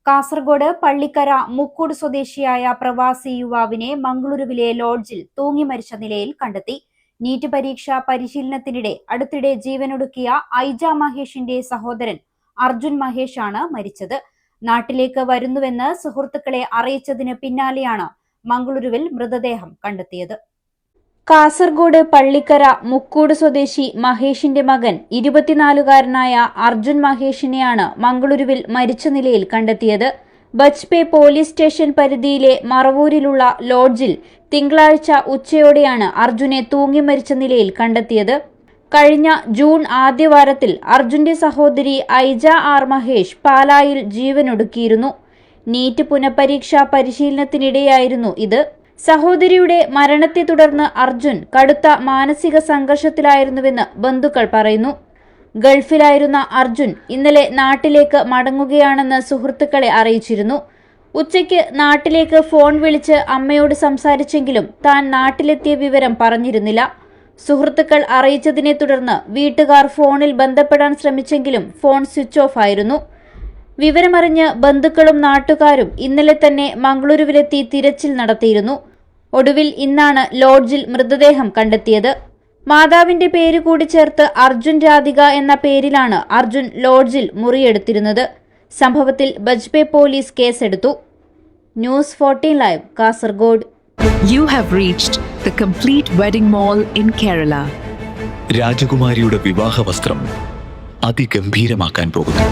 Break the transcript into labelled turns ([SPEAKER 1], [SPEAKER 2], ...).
[SPEAKER 1] കാസർഗോഡ് പള്ളിക്കര മുക്കൂട് സ്വദേശിയായ പ്രവാസി യുവാവിനെ മംഗളൂരുവിലെ ലോഡ്ജിൽ തൂങ്ങി മരിച്ച നിലയിൽ കണ്ടെത്തി. നീറ്റ് പരീക്ഷാ പരിശീലനത്തിനിടെ അടുത്തിടെ ജീവനൊടുക്കിയ ഐജ മഹേഷിന്റെ സഹോദരൻ അർജുൻ മഹേഷ് ആണ് മരിച്ചത്. നാട്ടിലേക്ക് വരുന്നുവെന്ന് സുഹൃത്തുക്കളെ അറിയിച്ചതിന് പിന്നാലെയാണ് മംഗളൂരുവിൽ മൃതദേഹം കണ്ടെത്തിയത്. കാസർഗോഡ് പള്ളിക്കര മുക്കൂട് സ്വദേശി മഹേഷിന്റെ മകൻ 24-കാരനായ അർജുൻ മഹേഷിനെയാണ് മംഗളൂരുവിൽ മരിച്ച നിലയിൽ കണ്ടെത്തിയത്. ബജ്പെ പോലീസ് സ്റ്റേഷൻ പരിധിയിലെ മറവൂരിലുള്ള ലോഡ്ജിൽ തിങ്കളാഴ്ച ഉച്ചയോടെയാണ് അർജുനെ തൂങ്ങി മരിച്ച നിലയിൽ കണ്ടെത്തിയത്. കഴിഞ്ഞ ജൂൺ ആദ്യവാരത്തിൽ അർജുന്റെ സഹോദരി ഐജ ആർ മഹേഷ് പാലായിൽ ജീവനൊടുക്കിയിരുന്നു. നീറ്റ് പുനഃപരീക്ഷാ പരിശീലനത്തിനിടെയായിരുന്നു ഇത്. സഹോദരിയുടെ മരണത്തെ തുടർന്ന് അർജുൻ കടുത്ത മാനസിക സംഘർഷത്തിലായിരുന്നുവെന്ന് ബന്ധുക്കൾ പറയുന്നു. ഗൾഫിലായിരുന്ന അർജുൻ ഇന്നലെ നാട്ടിലേക്ക് മടങ്ങുകയാണെന്ന് സുഹൃത്തുക്കളെ അറിയിച്ചിരുന്നു. ഉച്ചയ്ക്ക് നാട്ടിലേക്ക് ഫോൺ വിളിച്ച് അമ്മയോട് സംസാരിച്ചെങ്കിലും താൻ നാട്ടിലെത്തിയ വിവരം പറഞ്ഞിരുന്നില്ല. സുഹൃത്തുക്കൾ അറിയിച്ചതിനെ തുടർന്ന് വീട്ടുകാർ ഫോണിൽ ബന്ധപ്പെടാൻ ശ്രമിച്ചെങ്കിലും ഫോൺ സ്വിച്ച് ഓഫ് ആയിരുന്നു. വിവരമറിഞ്ഞ് ബന്ധുക്കളും നാട്ടുകാരും ഇന്നലെ തന്നെ മംഗളൂരുവിലെത്തി തിരച്ചിൽ നടത്തിയിരുന്നു. ഒടുവിൽ ഇന്നാണ് ലോഡ്ജിൽ മൃതദേഹം കണ്ടെത്തിയത്. മാതാവിന്റെ പേര് കൂടി ചേർത്ത് അർജുൻ രാധിക എന്ന പേരിലാണ് അർജുൻ ലോഡ്ജിൽ മുറിയെടുത്തിരുന്നത്. സംഭവത്തിൽ ബജ്പെ പോലീസ് കേസെടുത്തു. News 14 live, Kasaragod.
[SPEAKER 2] You have reached the complete wedding mall in Kerala.
[SPEAKER 3] രാജകുമാരിയുടെ വിവാഹ വസ്ത്രം അതിഗംഭീരമാക്കാൻ പോകുന്നു.